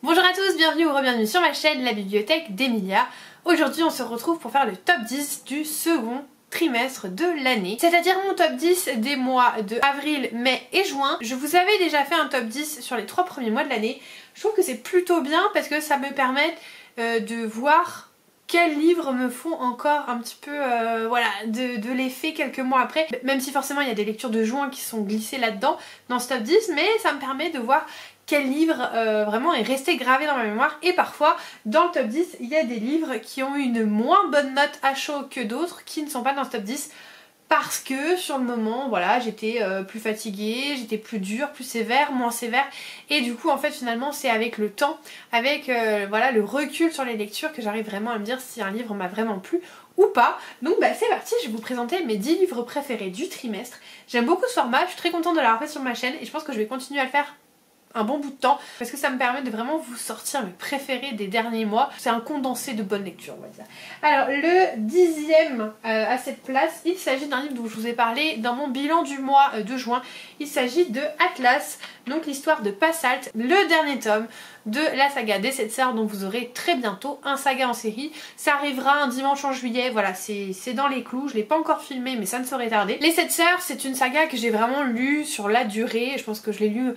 Bonjour à tous, bienvenue ou re-bienvenue sur ma chaîne La Bibliothèque d'Emilia. Aujourd'hui on se retrouve pour faire le top 10 du second trimestre de l'année, c'est-à-dire mon top 10 des mois de avril, mai et juin. Je vous avais déjà fait un top 10 sur les 3 premiers mois de l'année. Je trouve que c'est plutôt bien parce que ça me permet de voir quels livres me font encore un petit peu voilà, de l'effet quelques mois après, même si forcément il y a des lectures de juin qui sont glissées là-dedans dans ce top 10, mais ça me permet de voir quel livre vraiment est resté gravé dans ma mémoire. Et parfois dans le top 10 il y a des livres qui ont eu une moins bonne note à chaud que d'autres qui ne sont pas dans ce top 10 parce que sur le moment voilà j'étais plus fatiguée, j'étais plus dure, plus sévère, moins sévère, et du coup en fait finalement c'est avec le temps, avec voilà le recul sur les lectures que j'arrive vraiment à me dire si un livre m'a vraiment plu ou pas. Donc bah c'est parti, je vais vous présenter mes 10 livres préférés du trimestre. J'aime beaucoup ce format, je suis très contente de l'avoir fait sur ma chaîne et je pense que je vais continuer à le faire un bon bout de temps parce que ça me permet de vraiment vous sortir mes préférés des derniers mois. C'est un condensé de bonne lecture on va dire. Alors le 10e à cette place, il s'agit d'un livre dont je vous ai parlé dans mon bilan du mois de juin. Il s'agit de Atlas, donc l'histoire de Passalt, le dernier tome de la saga des 7 sœurs dont vous aurez très bientôt un saga en série. Ça arrivera un dimanche en juillet, voilà, c'est dans les clous, je l'ai pas encore filmé mais ça ne saurait tarder. Les 7 sœurs c'est une saga que j'ai vraiment lue sur la durée, je pense que je l'ai lue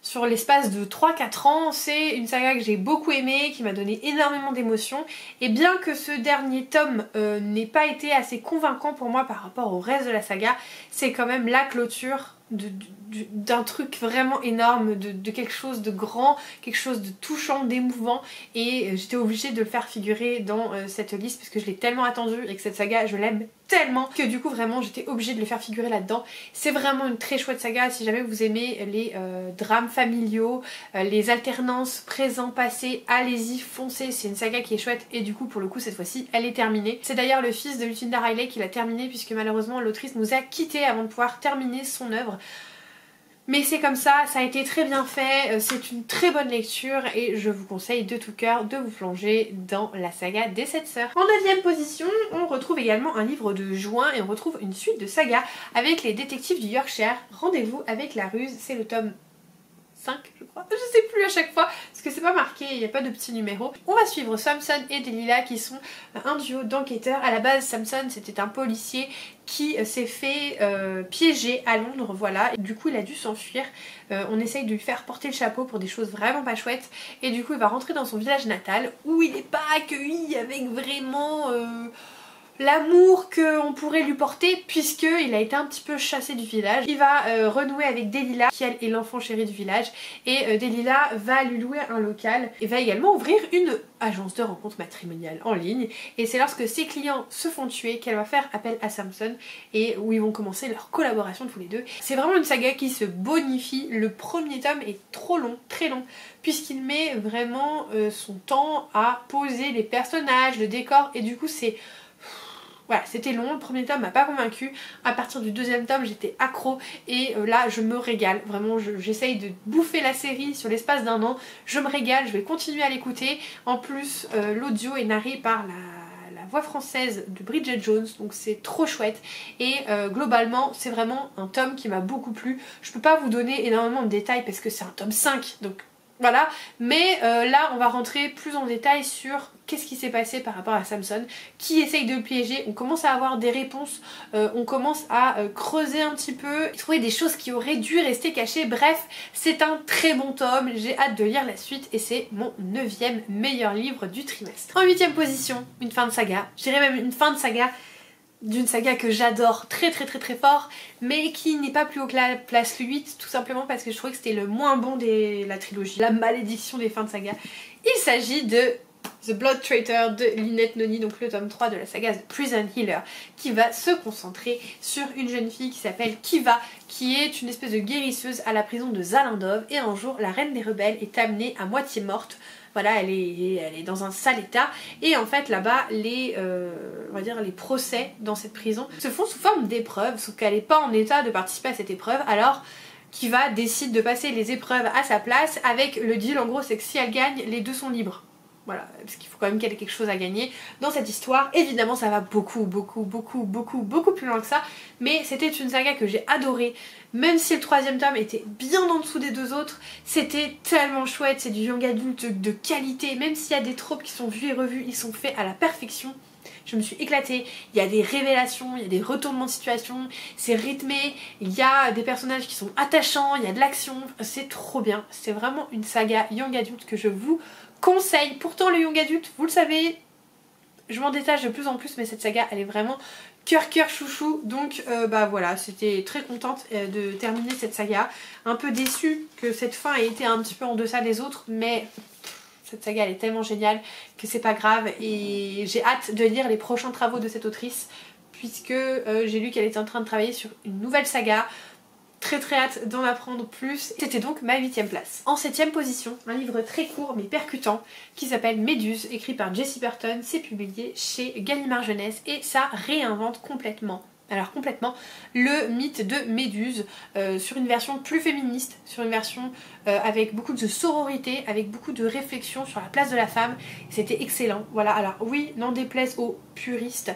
sur l'espace de 3-4 ans. C'est une saga que j'ai beaucoup aimée, qui m'a donné énormément d'émotions, et bien que ce dernier tome n'ait pas été assez convaincant pour moi par rapport au reste de la saga, c'est quand même la clôture d'un truc vraiment énorme, de quelque chose de grand, quelque chose de touchant, d'émouvant, et j'étais obligée de le faire figurer dans cette liste parce que je l'ai tellement attendu et que cette saga je l'aime tellement que du coup vraiment j'étais obligée de le faire figurer là-dedans. C'est vraiment une très chouette saga si jamais vous aimez les drames familiaux, les alternances présent-passé, allez-y, foncez, c'est une saga qui est chouette et du coup pour le coup cette fois-ci elle est terminée. C'est d'ailleurs le fils de Lucinda Riley qui l'a terminée puisque malheureusement l'autrice nous a quittés avant de pouvoir terminer son œuvre. Mais c'est comme ça a été très bien fait, c'est une très bonne lecture et je vous conseille de tout cœur de vous plonger dans la saga des 7 sœurs. En 9e position, on retrouve également un livre de juin et on retrouve une suite de sagas avec les détectives du Yorkshire. Rendez-vous avec la ruse, c'est le tome 5 je crois, je sais plus à chaque fois parce que c'est pas marqué, il n'y a pas de petit numéro. On va suivre Samson et Delilah qui sont un duo d'enquêteurs. À la base Samson c'était un policier qui s'est fait piéger à Londres, voilà, et du coup il a dû s'enfuir. On essaye de lui faire porter le chapeau pour des choses vraiment pas chouettes et du coup il va rentrer dans son village natal où il n'est pas accueilli avec vraiment l'amour qu'on pourrait lui porter puisqu'il a été un petit peu chassé du village. Il va renouer avec Delilah qui elle est l'enfant chéri du village et Delilah va lui louer un local et va également ouvrir une agence de rencontres matrimoniales en ligne, et c'est lorsque ses clients se font tuer qu'elle va faire appel à Samson et où ils vont commencer leur collaboration tous les deux. C'est vraiment une saga qui se bonifie. Le premier tome est trop long, très long, puisqu'il met vraiment son temps à poser les personnages, le décor, et du coup c'est voilà, c'était long, le premier tome m'a pas convaincu. À partir du deuxième tome j'étais accro et là je me régale, vraiment j'essaye de bouffer la série sur l'espace d'un an, je me régale, je vais continuer à l'écouter. En plus l'audio est narré par la voix française de Bridget Jones, donc c'est trop chouette et globalement c'est vraiment un tome qui m'a beaucoup plu. Je peux pas vous donner énormément de détails parce que c'est un tome 5 donc voilà, mais là on va rentrer plus en détail sur qu'est-ce qui s'est passé par rapport à Samson, qui essaye de le piéger. On commence à avoir des réponses, on commence à creuser un petit peu, trouver des choses qui auraient dû rester cachées. Bref, c'est un très bon tome, j'ai hâte de lire la suite et c'est mon 9e meilleur livre du trimestre. En 8e position, une fin de saga, je dirais même une fin de saga d'une saga que j'adore très fort, mais qui n'est pas plus haut que la place 8, tout simplement parce que je trouvais que c'était le moins bon de la trilogie, la malédiction des fins de saga. Il s'agit de The Blood Traitor de Lynette Noni, donc le tome 3 de la saga The Prison Healer, qui va se concentrer sur une jeune fille qui s'appelle Kiva, qui est une espèce de guérisseuse à la prison de Zalindov, et un jour la reine des rebelles est amenée à moitié morte. Voilà, elle est dans un sale état et en fait là-bas on va dire les procès dans cette prison se font sous forme d'épreuves, sauf qu'elle n'est pas en état de participer à cette épreuve. Alors Kiva décide de passer les épreuves à sa place avec le deal, en gros c'est que si elle gagne, les deux sont libres. Voilà, parce qu'il faut quand même qu'elle ait quelque chose à gagner dans cette histoire. Évidemment ça va beaucoup plus loin que ça, mais c'était une saga que j'ai adorée. Même si le troisième tome était bien en dessous des deux autres, c'était tellement chouette, c'est du young adulte de qualité. Même s'il y a des tropes qui sont vus et revus, ils sont faits à la perfection. Je me suis éclatée, il y a des révélations, il y a des retournements de situation, c'est rythmé, il y a des personnages qui sont attachants, il y a de l'action, c'est trop bien. C'est vraiment une saga young adulte que je vous conseille. Pourtant le young adulte, vous le savez, je m'en détache de plus en plus, mais cette saga elle est vraiment cœur chouchou. Donc bah voilà, j'étais très contente de terminer cette saga. Un peu déçue que cette fin ait été un petit peu en deçà des autres, mais cette saga elle est tellement géniale que c'est pas grave, et j'ai hâte de lire les prochains travaux de cette autrice puisque j'ai lu qu'elle était en train de travailler sur une nouvelle saga. Très hâte d'en apprendre plus. C'était donc ma 8ème place. En 7ème position, un livre très court mais percutant qui s'appelle Méduse, écrit par Jessie Burton. C'est publié chez Gallimard Jeunesse et ça réinvente complètement, alors complètement, le mythe de Méduse sur une version plus féministe, sur une version avec beaucoup de sororité, avec beaucoup de réflexion sur la place de la femme. C'était excellent. Voilà, alors oui, n'en déplaise aux puristes,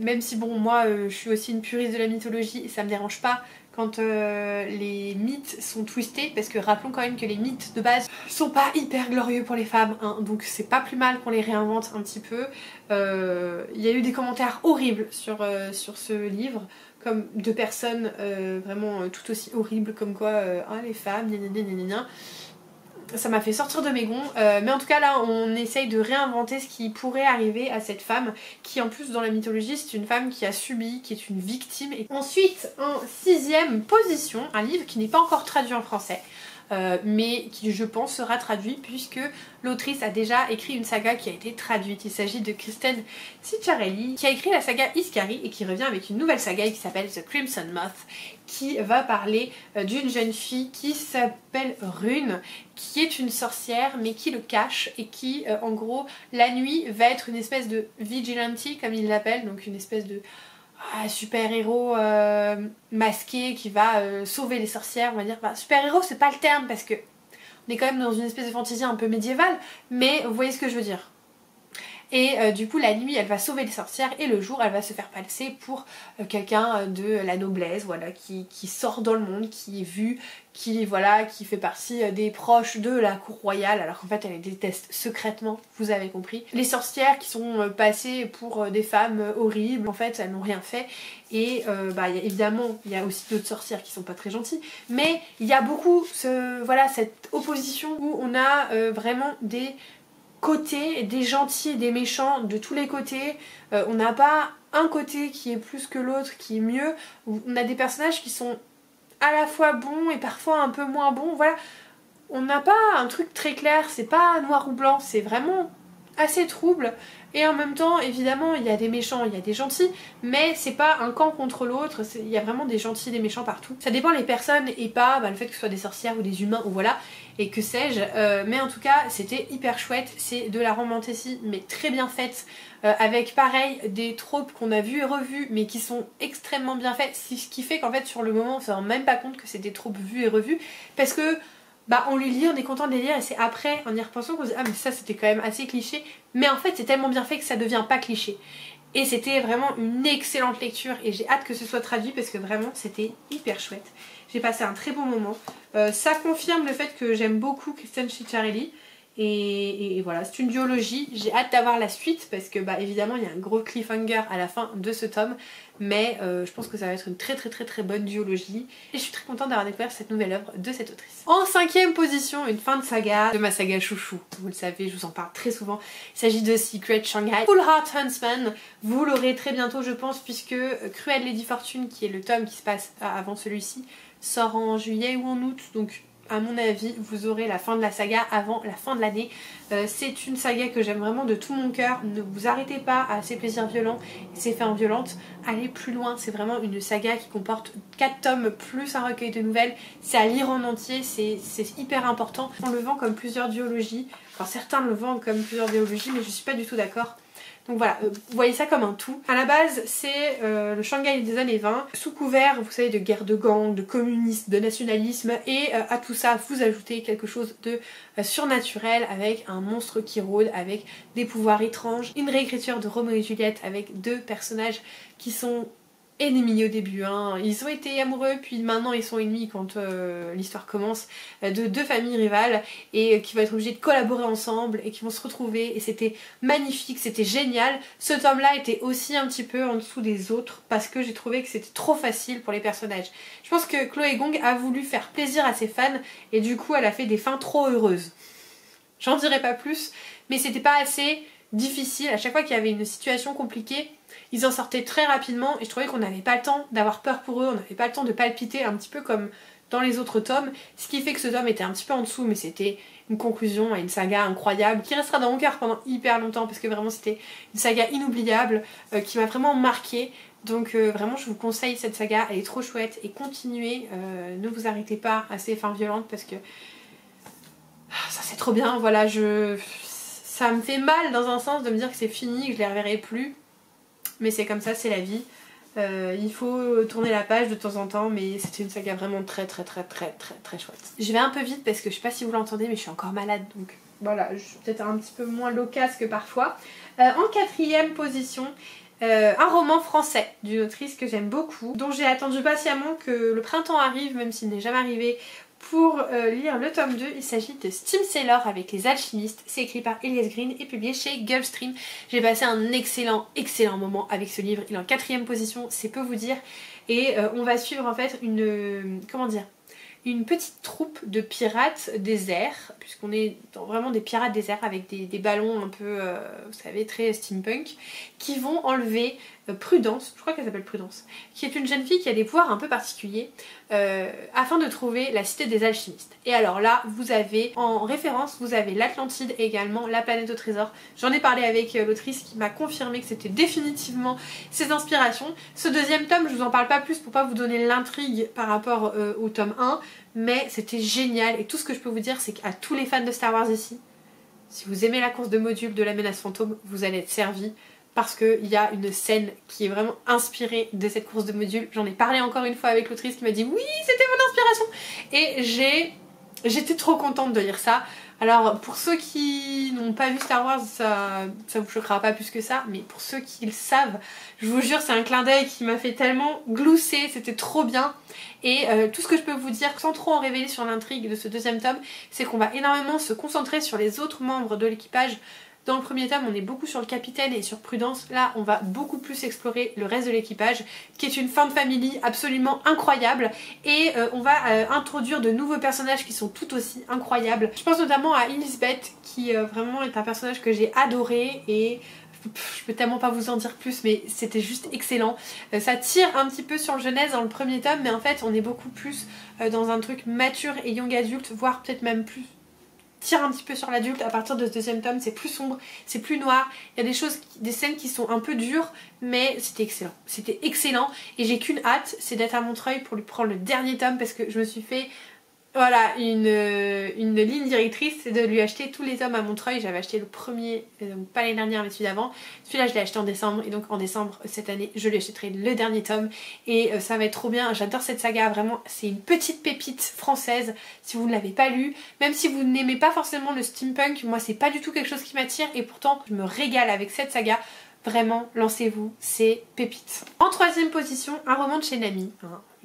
même si bon, moi je suis aussi une puriste de la mythologie et ça me dérange pas quand les mythes sont twistés, parce que rappelons quand même que les mythes de base sont pas hyper glorieux pour les femmes, hein, donc c'est pas plus mal qu'on les réinvente un petit peu. Il y a eu des commentaires horribles sur ce livre, comme de personnes vraiment tout aussi horribles, comme quoi ah, les femmes, gna gna gna gna gna. Ça m'a fait sortir de mes gonds, mais en tout cas là on essaye de réinventer ce qui pourrait arriver à cette femme qui en plus dans la mythologie c'est une femme qui a subi, qui est une victime. Et ensuite en 6ème position, un livre qui n'est pas encore traduit en français, mais qui je pense sera traduit puisque l'autrice a déjà écrit une saga qui a été traduite. Il s'agit de Kristen Cicciarelli qui a écrit la saga Iscari et qui revient avec une nouvelle saga qui s'appelle The Crimson Moth, qui va parler d'une jeune fille qui s'appelle Rune, qui est une sorcière mais qui le cache et qui en gros la nuit va être une espèce de vigilante comme il l'appelle, donc une espèce de super-héros masqué qui va sauver les sorcières, on va dire. Enfin, super-héros c'est pas le terme parce que on est quand même dans une espèce de fantaisie un peu médiévale, mais vous voyez ce que je veux dire. Et du coup la nuit elle va sauver les sorcières et le jour elle va se faire passer pour quelqu'un de la noblesse, voilà, qui sort dans le monde, qui est vu, qui voilà, qui fait partie des proches de la cour royale, alors qu'en fait elle les déteste secrètement, vous avez compris. Les sorcières qui sont passées pour des femmes horribles, en fait elles n'ont rien fait. Et bah, évidemment il y a aussi d'autres sorcières qui sont pas très gentilles, mais il y a beaucoup voilà, cette opposition où on a vraiment des côtés, des gentils et des méchants de tous les côtés. On n'a pas un côté qui est plus que l'autre, qui est mieux. On a des personnages qui sont à la fois bons et parfois un peu moins bons. Voilà, on n'a pas un truc très clair, c'est pas noir ou blanc, c'est vraiment assez trouble. Et en même temps, évidemment, il y a des méchants, il y a des gentils, mais c'est pas un camp contre l'autre, il y a vraiment des gentils et des méchants partout. Ça dépend les personnes et pas le fait que ce soit des sorcières ou des humains ou voilà, et que sais-je. Mais en tout cas, c'était hyper chouette, c'est de la romantasy mais très bien faite, avec pareil des tropes qu'on a vues et revues mais qui sont extrêmement bien faites, ce qui fait qu'en fait sur le moment on se rend même pas compte que c'est des tropes vues et revues, parce que bah on les lit, on est content de les lire et c'est après en y repensant qu'on se dit ah mais ça c'était quand même assez cliché, mais en fait c'est tellement bien fait que ça devient pas cliché. Et c'était vraiment une excellente lecture et j'ai hâte que ce soit traduit parce que vraiment c'était hyper chouette. J'ai passé un très bon moment. Ça confirme le fait que j'aime beaucoup Kristen Cicciarelli. Et voilà, c'est une duologie, j'ai hâte d'avoir la suite parce que bah évidemment il y a un gros cliffhanger à la fin de ce tome, mais je pense que ça va être une très bonne duologie et je suis très contente d'avoir découvert cette nouvelle œuvre de cette autrice. En 5ème position, une fin de saga, de ma saga chouchou, vous le savez, je vous en parle très souvent. Il s'agit de Secret Shanghai Full Heart Huntsman, vous l'aurez très bientôt je pense puisque Cruel Lady Fortune, qui est le tome qui se passe avant celui-ci, sort en juillet ou en août, donc à mon avis vous aurez la fin de la saga avant la fin de l'année. C'est une saga que j'aime vraiment de tout mon cœur, ne vous arrêtez pas à ses plaisirs violents et ses fins violentes, allez plus loin, c'est vraiment une saga qui comporte 4 tomes plus un recueil de nouvelles, c'est à lire en entier, c'est hyper important. On le vend comme plusieurs duologies, enfin certains le vendent comme plusieurs duologies mais je suis pas du tout d'accord. Donc voilà, vous voyez ça comme un tout. À la base, c'est le Shanghai des années 20, sous couvert, vous savez, de guerre de gangs, de communisme, de nationalisme, et à tout ça, vous ajoutez quelque chose de surnaturel, avec un monstre qui rôde, avec des pouvoirs étranges, une réécriture de Roméo et Juliette, avec deux personnages qui sont ennemis au début, hein. Ils ont été amoureux puis maintenant ils sont ennemis quand l'histoire commence, de deux familles rivales et qui vont être obligés de collaborer ensemble et qui vont se retrouver, et c'était magnifique, c'était génial. Ce tome là était aussi un petit peu en dessous des autres parce que j'ai trouvé que c'était trop facile pour les personnages. Je pense que Chloé Gong a voulu faire plaisir à ses fans et du coup elle a fait des fins trop heureuses. J'en dirai pas plus, mais c'était pas assez difficile. À chaque fois qu'il y avait une situation compliquée, ils en sortaient très rapidement et je trouvais qu'on n'avait pas le temps d'avoir peur pour eux, on n'avait pas le temps de palpiter, un petit peu comme dans les autres tomes, ce qui fait que ce tome était un petit peu en dessous, mais c'était une conclusion à une saga incroyable qui restera dans mon cœur pendant hyper longtemps parce que vraiment c'était une saga inoubliable qui m'a vraiment marquée. Donc vraiment je vous conseille cette saga, elle est trop chouette et continuez, ne vous arrêtez pas à ces fins violentes parce que ça c'est trop bien. Voilà, ça me fait mal dans un sens de me dire que c'est fini, que je les reverrai plus. Mais c'est comme ça, c'est la vie. Il faut tourner la page de temps en temps, mais c'était une saga vraiment très chouette. Je vais un peu vite parce que je sais pas si vous l'entendez, mais je suis encore malade, donc voilà, je suis peut-être un petit peu moins loquace que parfois. En quatrième position, un roman français d'une autrice que j'aime beaucoup, dont j'ai attendu patiemment que le printemps arrive, même s'il n'est jamais arrivé, pour lire le tome 2. Il s'agit de Steam Sailor avec les alchimistes. C'est écrit par Elias Green et publié chez Gulfstream. J'ai passé un excellent moment avec ce livre. Il est en quatrième position, c'est peu vous dire. Et on va suivre en fait une petite troupe de pirates déserts, puisqu'on est dans vraiment des pirates déserts avec des ballons un peu, vous savez, très steampunk, qui vont enlever Prudence, je crois qu'elle s'appelle Prudence, qui est une jeune fille qui a des pouvoirs un peu particuliers, afin de trouver la cité des alchimistes. Et alors là, vous avez en référence, vous avez l'Atlantide et également la planète au trésor. J'en ai parlé avec l'autrice qui m'a confirmé que c'était définitivement ses inspirations. Ce deuxième tome, je vous en parle pas plus pour pas vous donner l'intrigue par rapport au tome 1, mais c'était génial. Et tout ce que je peux vous dire, c'est qu'à tous les fans de Star Wars ici, si vous aimez la course de modules de la menace fantôme, vous allez être servis. Parce qu'il y a une scène qui est vraiment inspirée de cette course de modules. J'en ai parlé encore une fois avec l'autrice qui m'a dit oui, c'était mon inspiration. Et j'étais trop contente de lire ça. Alors pour ceux qui n'ont pas vu Star Wars, ça vous choquera pas plus que ça. Mais pour ceux qui le savent, je vous jure, c'est un clin d'œil qui m'a fait tellement glousser. C'était trop bien. Et tout ce que je peux vous dire, sans trop en révéler sur l'intrigue de ce deuxième tome, c'est qu'on va énormément se concentrer sur les autres membres de l'équipage. Dans le premier tome, on est beaucoup sur le capitaine et sur Prudence. Là, on va beaucoup plus explorer le reste de l'équipage, qui est une found family absolument incroyable. Et on va introduire de nouveaux personnages qui sont tout aussi incroyables. Je pense notamment à Elizabeth, qui vraiment est un personnage que j'ai adoré et je peux tellement pas vous en dire plus, mais c'était juste excellent. Ça tire un petit peu sur le jeunesse dans le premier tome, mais en fait, on est beaucoup plus dans un truc mature et young adulte, voire peut-être même plus tire un petit peu sur l'adulte. À partir de ce deuxième tome, c'est plus sombre, c'est plus noir, il y a des scènes qui sont un peu dures, mais c'était excellent et j'ai qu'une hâte, c'est d'être à Montreuil pour lui prendre le dernier tome parce que je me suis fait voilà une ligne directrice, c'est de lui acheter tous les tomes à Montreuil. J'avais acheté le premier, pas l'année dernière mais celui d'avant, celui-là je l'ai acheté en décembre et donc en décembre cette année je lui achèterai le dernier tome et ça va être trop bien. J'adore cette saga, vraiment c'est une petite pépite française si vous ne l'avez pas lu, même si vous n'aimez pas forcément le steampunk, moi c'est pas du tout quelque chose qui m'attire et pourtant je me régale avec cette saga. Vraiment, lancez-vous, c'est pépite. En troisième position, un roman de chez Nami.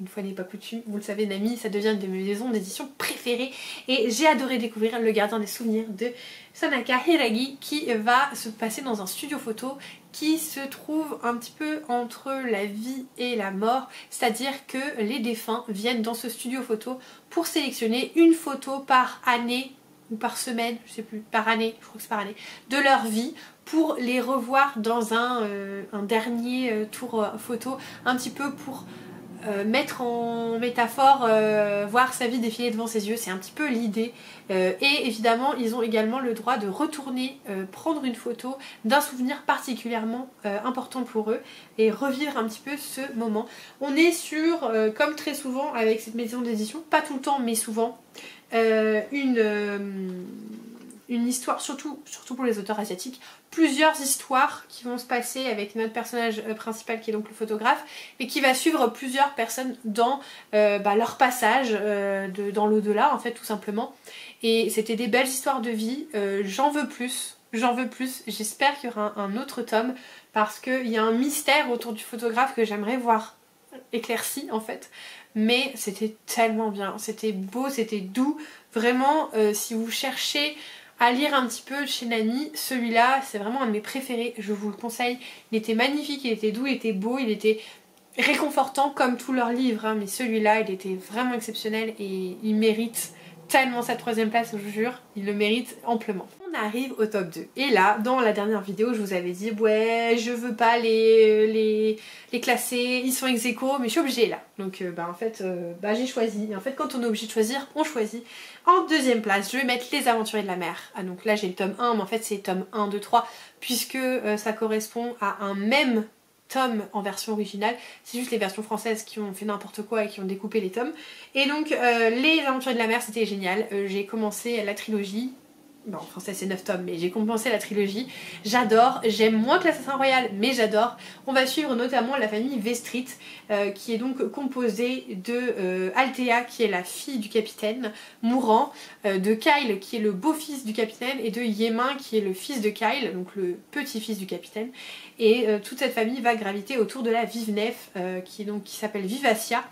Une fois n'est pas coutume, vous le savez, Nami, ça devient une de mes maisons d'édition préférées. Et j'ai adoré découvrir Le Gardien des Souvenirs de Sanaka Hiragi, qui va se passer dans un studio photo qui se trouve un petit peu entre la vie et la mort. C'est-à-dire que les défunts viennent dans ce studio photo pour sélectionner une photo par année ou par semaine, je sais plus, par année, je crois que c'est par année, de leur vie pour les revoir dans un dernier tour photo, un petit peu pour mettre en métaphore, voir sa vie défiler devant ses yeux, c'est un petit peu l'idée. Et évidemment, ils ont également le droit de retourner prendre une photo d'un souvenir particulièrement important pour eux et revivre un petit peu ce moment. On est sur, comme très souvent avec cette maison d'édition, pas tout le temps mais souvent, une une histoire, surtout pour les auteurs asiatiques, plusieurs histoires qui vont se passer avec notre personnage principal qui est donc le photographe, et qui va suivre plusieurs personnes dans leur passage dans l'au-delà en fait tout simplement. Et c'était des belles histoires de vie, j'en veux plus, j'espère qu'il y aura un autre tome parce qu'il y a un mystère autour du photographe que j'aimerais voir éclairci en fait. Mais c'était tellement bien, c'était beau, c'était doux, vraiment si vous cherchez à lire un petit peu chez Nani, celui-là c'est vraiment un de mes préférés, je vous le conseille. Il était magnifique, il était doux, il était beau, il était réconfortant comme tous leurs livres, hein, mais celui-là il était vraiment exceptionnel et il mérite tellement cette 3ème place, je vous jure, il le mérite amplement. On arrive au top 2. Et là, dans la dernière vidéo, je vous avais dit ouais, je veux pas les classer, ils sont ex aequo, mais je suis obligée là. Donc en fait, j'ai choisi. Et en fait, quand on est obligé de choisir, on choisit. En 2ème place, je vais mettre Les Aventuriers de la Mer. Ah donc là j'ai le tome 1, mais en fait c'est tome 1, 2, 3, puisque ça correspond à un même tomes en version originale, c'est juste les versions françaises qui ont fait n'importe quoi et qui ont découpé les tomes. Et donc Les Aventuriers de la Mer c'était génial, j'ai commencé la trilogie, bon en français c'est 9 tomes mais j'ai commencé la trilogie, j'adore, j'aime moins que l'Assassin Royal mais j'adore. On va suivre notamment la famille Vestrit qui est donc composée de Althea qui est la fille du capitaine mourant, de Kyle qui est le beau-fils du capitaine et de Yemin qui est le fils de Kyle, donc le petit-fils du capitaine. Et toute cette famille va graviter autour de la Vive Nef qui s'appelle Vivacia,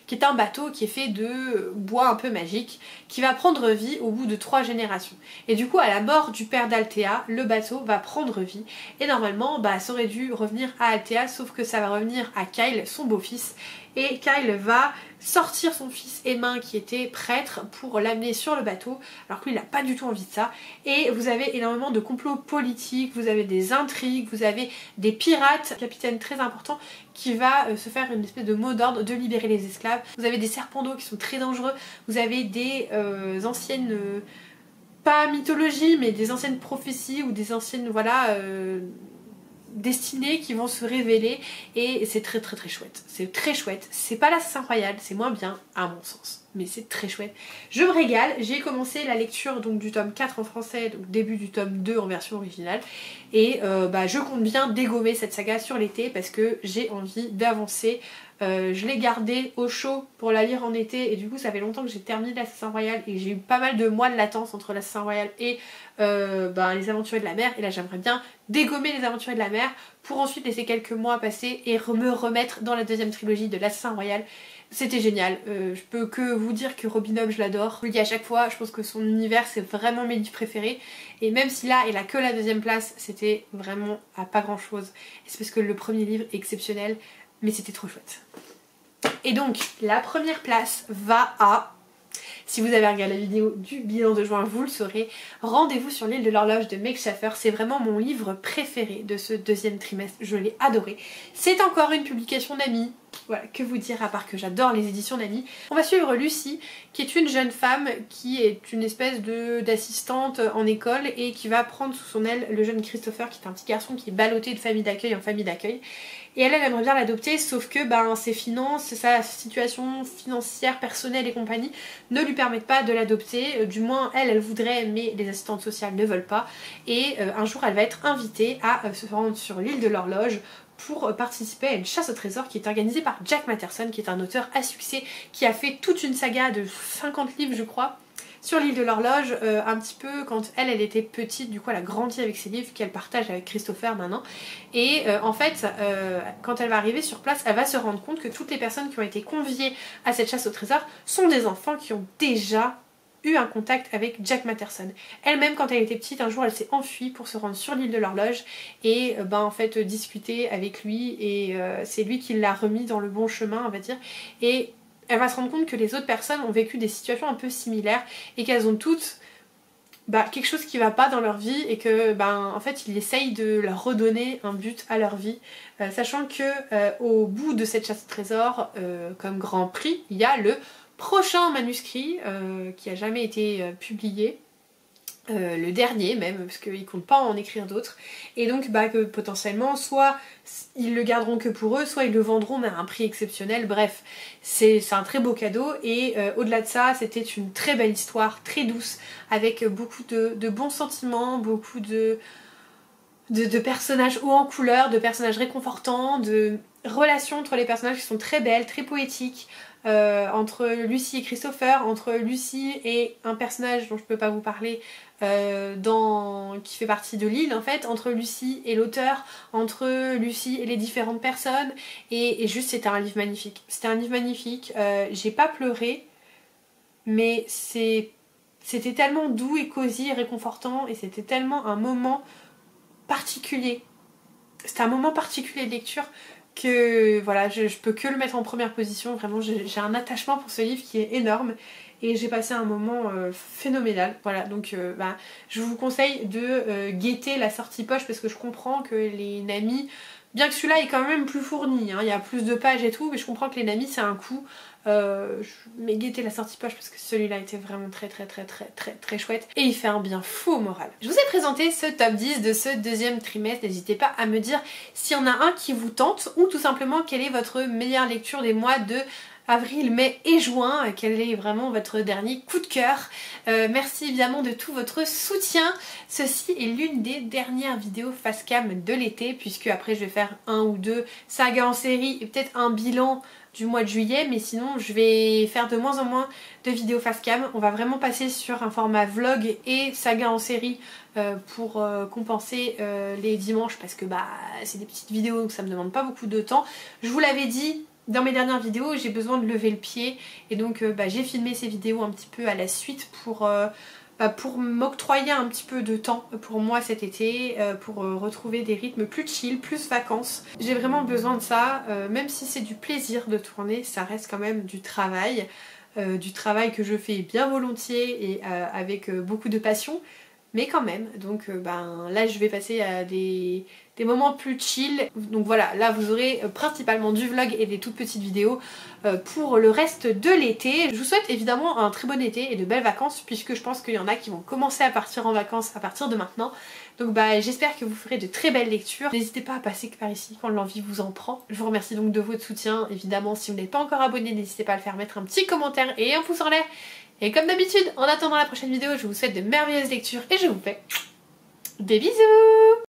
qui est un bateau qui est fait de bois un peu magique, qui va prendre vie au bout de 3 générations. Et du coup à la mort du père d'Althea, le bateau va prendre vie et normalement ça aurait dû revenir à Althea, sauf que ça va revenir à Kyle, son beau-fils. Et Kyle va sortir son fils Aemon qui était prêtre pour l'amener sur le bateau alors que lui il n'a pas du tout envie de ça. Et vous avez énormément de complots politiques, vous avez des intrigues, vous avez des pirates, un capitaine très important qui va se faire une espèce de mot d'ordre de libérer les esclaves. Vous avez des serpents d'eau qui sont très dangereux, vous avez des anciennes pas mythologies mais des anciennes prophéties ou des anciennes destinées qui vont se révéler et c'est très chouette. C'est très chouette. C'est pas l'Assassin Royal, c'est moins bien à mon sens, mais c'est très chouette. Je me régale, j'ai commencé la lecture donc du tome 4 en français, donc début du tome 2 en version originale et je compte bien dégommer cette saga sur l'été parce que j'ai envie d'avancer. Je l'ai gardée au chaud pour la lire en été et du coup ça fait longtemps que j'ai terminé l'Assassin Royal et j'ai eu pas mal de mois de latence entre l'Assassin Royal et les Aventuriers de la Mer, et là j'aimerais bien dégommer les Aventuriers de la Mer pour ensuite laisser quelques mois passer et me remettre dans la 2ème trilogie de l'Assassin Royal. C'était génial, je peux que vous dire que Robin Hobb je l'adore, je le dis à chaque fois, je pense que son univers c'est vraiment mes livres préférés et même si là il a que la 2ème place, c'était vraiment à pas grand chose et c'est parce que le premier livre est exceptionnel mais c'était trop chouette. Et donc la première place va à, si vous avez regardé la vidéo du bilan de juin vous le saurez, Rendez-vous sur l'île de l'horloge de Meg Shaffer. C'est vraiment mon livre préféré de ce 2e trimestre, je l'ai adoré. C'est encore une publication d'Ami. Voilà, que vous dire à part que j'adore les éditions d'Ami. On va suivre Lucie qui est une jeune femme qui est une espèce d'assistante en école et qui va prendre sous son aile le jeune Christopher qui est un petit garçon qui est ballotté de famille d'accueil en famille d'accueil. Et elle aimerait bien l'adopter sauf que ses finances, sa situation financière, personnelle et compagnie ne lui permettent pas de l'adopter. Du moins elle voudrait mais les assistantes sociales ne veulent pas. Et un jour elle va être invitée à se rendre sur l'île de l'horloge pour participer à une chasse au trésor qui est organisée par Jack Matterson qui est un auteur à succès qui a fait toute une saga de 50 livres je crois sur l'île de l'horloge, un petit peu quand elle était petite, du coup elle a grandi avec ses livres qu'elle partage avec Christopher maintenant et en fait quand elle va arriver sur place elle va se rendre compte que toutes les personnes qui ont été conviées à cette chasse au trésor sont des enfants qui ont déjà eu un contact avec Jack Matterson. Elle-même quand elle était petite un jour elle s'est enfuie pour se rendre sur l'île de l'horloge et en fait discuter avec lui et c'est lui qui l'a remis dans le bon chemin on va dire et elle va se rendre compte que les autres personnes ont vécu des situations un peu similaires et qu'elles ont toutes quelque chose qui va pas dans leur vie et que en fait il essaye de leur redonner un but à leur vie, sachant que au bout de cette chasse au trésor comme grand prix il y a le prochain manuscrit qui a jamais été publié le dernier même, parce qu'ils comptent pas en écrire d'autres, et donc bah, que potentiellement soit ils le garderont que pour eux, soit ils le vendront mais à un prix exceptionnel. Bref, c'est un très beau cadeau, et au-delà de ça, c'était une très belle histoire, très douce, avec beaucoup de bons sentiments, beaucoup de personnages hauts en couleur, de personnages réconfortants, de relations entre les personnages qui sont très belles, très poétiques, entre Lucy et Christopher, entre Lucy et un personnage dont je peux pas vous parler, qui fait partie de l'île en fait, entre Lucy et l'auteur, entre Lucy et les différentes personnes, et juste c'était un livre magnifique. C'était un livre magnifique, j'ai pas pleuré, mais c'était tellement doux et cosy et réconfortant, et c'était tellement un moment particulier. C'était un moment particulier de lecture que voilà, je peux que le mettre en première position. Vraiment, j'ai un attachement pour ce livre qui est énorme, et j'ai passé un moment phénoménal. Voilà, donc bah, je vous conseille de guetter la sortie poche, parce que je comprends que les Nami, bien que celui-là est quand même plus fourni, hein, il y a plus de pages et tout, mais je comprends que les Nami c'est un coup. Mais guettez la sortie poche, parce que celui-là était vraiment très chouette, et il fait un bien fou au moral. Je vous ai présenté ce top 10 de ce deuxième trimestre. N'hésitez pas à me dire s'il y en a un qui vous tente, ou tout simplement quelle est votre meilleure lecture des mois de avril, mai et juin, quel est vraiment votre dernier coup de cœur. Merci évidemment de tout votre soutien. Ceci est l'une des dernières vidéos face cam de l'été, puisque après je vais faire un ou deux sagas en série et peut-être un bilan du mois de juillet, mais sinon je vais faire de moins en moins de vidéos face cam. On va vraiment passer sur un format vlog et saga en série pour compenser les dimanches, parce que bah c'est des petites vidéos donc ça me demande pas beaucoup de temps. Je vous l'avais dit dans mes dernières vidéos, j'ai besoin de lever le pied, et donc bah, j'ai filmé ces vidéos un petit peu à la suite pour m'octroyer un petit peu de temps pour moi cet été, pour retrouver des rythmes plus chill, plus vacances. J'ai vraiment besoin de ça, même si c'est du plaisir de tourner, ça reste quand même du travail que je fais bien volontiers et avec beaucoup de passion, mais quand même. Donc ben, là je vais passer à des moments plus chill. Donc voilà, là vous aurez principalement du vlog et des toutes petites vidéos pour le reste de l'été. Je vous souhaite évidemment un très bon été et de belles vacances, puisque je pense qu'il y en a qui vont commencer à partir en vacances à partir de maintenant. Donc bah j'espère que vous ferez de très belles lectures. N'hésitez pas à passer par ici quand l'envie vous en prend. Je vous remercie donc de votre soutien. Évidemment, si vous n'êtes pas encore abonné, n'hésitez pas à le faire, mettre un petit commentaire et un pouce en l'air. Et comme d'habitude, en attendant la prochaine vidéo, je vous souhaite de merveilleuses lectures et je vous fais des bisous.